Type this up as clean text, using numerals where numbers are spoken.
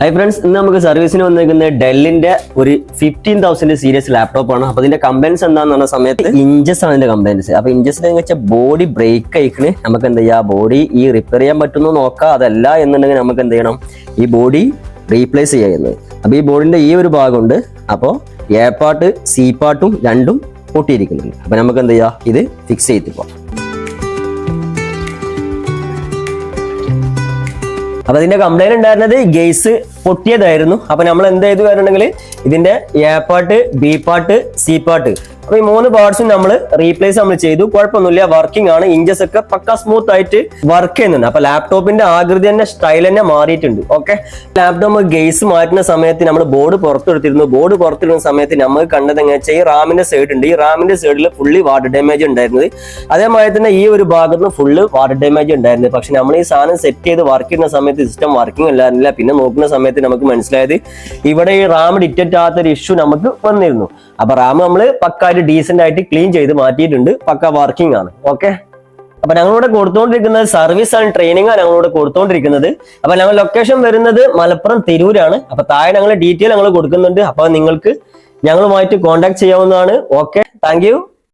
Hi friends, ഇന്ന് നമുക്ക് സർവീസിന് വന്നിരിക്കുന്നത് ഡെല്ലിന്റെ ഒരു 15,000 സീരീസ് ലാപ്ടോപ്പ് ആണ്. അപ്പൊ ഇതിന്റെ കംപ്ലൈൻസ് എന്താന്ന് പറഞ്ഞ സമയത്ത് ഇഞ്ചസ് ആണ് ഇതിന്റെ കംപ്ലൈൻസ്. അപ്പൊ ഇഞ്ചസിനെ വെച്ചാൽ ബോഡി ബ്രേക്ക് ആയിക്കണ്. നമുക്ക് എന്ത് ചെയ്യാം, ബോഡി റിപ്പയർ ചെയ്യാൻ പറ്റുന്നു നോക്കാം. അതല്ല എന്നുണ്ടെങ്കിൽ നമുക്ക് എന്ത് ചെയ്യണം, ഈ ബോഡി റീപ്ലേസ് ചെയ്യുന്നത്. അപ്പൊ ഈ ബോഡിന്റെ ഈ ഒരു ഭാഗമുണ്ട്, അപ്പോൾ എ പാർട്ട് സി പാർട്ടും രണ്ടും പൊട്ടിയിരിക്കുന്നുണ്ട്. അപ്പൊ നമുക്ക് എന്ത് ചെയ്യാം, ഇത് ഫിക്സ് ചെയ്തിട്ട് പോവാം. അപ്പൊ ഇതിന്റെ കംപ്ലൈന്റ് ഉണ്ടായിരുന്നത് ഗേസ് പൊട്ടിയതായിരുന്നു. അപ്പൊ നമ്മൾ എന്ത് ചെയ്തു വരുന്നുണ്ടെങ്കിൽ ഇതിന്റെ A part B part C part, അപ്പൊ ഈ 3 പാർട്സും നമ്മൾ റീപ്ലേസ് ചെയ്തു. കുഴപ്പമൊന്നുമില്ല, വർക്കിംഗ് ആണ്. ഇഞ്ചസ് ഒക്കെ പക്ക സ്മൂത്ത് ആയിട്ട് വർക്ക് ചെയ്യുന്നുണ്ട്. അപ്പൊ ലാപ്ടോപ്പിന്റെ ആകൃതി തന്നെ സ്റ്റൈൽ തന്നെ മാറിയിട്ടുണ്ട്. ഓക്കെ, ലാപ്ടോപ്പ് ഗേസ് മാറ്റുന്ന സമയത്ത് നമ്മൾ ബോർഡ് പുറത്തെടുത്തിരുന്നു. ബോർഡ് പുറത്തിടുന്ന സമയത്ത് നമുക്ക് കണ്ടത് എങ്ങനെ വെച്ചാൽ ഈ റാമിന്റെ സൈഡ് ഉണ്ട്, ഈ റാമിന്റെ സൈഡിൽ ഫുള്ളി വാട്ടർ ഡാമേജ് ഉണ്ടായിരുന്നത്. അതേമാതിരി തന്നെ ഈ ഒരു ഭാഗത്ത് ഫുള്ള് വാട്ടർ ഡാമേജ് ഉണ്ടായിരുന്നത്. പക്ഷെ നമ്മൾ ഈ സാധനം സെറ്റ് ചെയ്ത് വർക്ക് ചെയ്യുന്ന സമയത്ത് സിസ്റ്റം വർക്കിംഗ് അല്ലായിരുന്നില്ല. പിന്നെ നോക്കുന്ന സമയത്ത് നമുക്ക് മനസ്സിലായത് ഇവിടെ ഈ റാം ഡിറ്റക്ട് ആകാത്തൊരു ഇഷ്യൂ നമുക്ക് വന്നിരുന്നു. അപ്പൊ റാം നമ്മൾ പക്ക ഡീസന്റ് ആയിട്ട് ക്ലീൻ ചെയ്ത് മാറ്റിയിട്ടുണ്ട്, പക്ക വർക്കിംഗ് ആണ്. ഓക്കെ, അപ്പൊ ഞങ്ങളിവിടെ കൊടുത്തുകൊണ്ടിരിക്കുന്നത് സർവീസ് ആൻഡ് ട്രെയിനിങ് ആണ് ഞങ്ങളിവിടെ കൊടുത്തുകൊണ്ടിരിക്കുന്നത്. അപ്പൊ ഞങ്ങൾ ലൊക്കേഷൻ വരുന്നത് മലപ്പുറം തിരൂരാണ്. അപ്പൊ താഴെ ഞങ്ങൾ ഡീറ്റെയിൽ ഞങ്ങൾ കൊടുക്കുന്നുണ്ട്. അപ്പൊ നിങ്ങൾക്ക് ഞങ്ങളുമായിട്ട് കോൺടാക്ട് ചെയ്യാവുന്നതാണ്. Okay, thank you.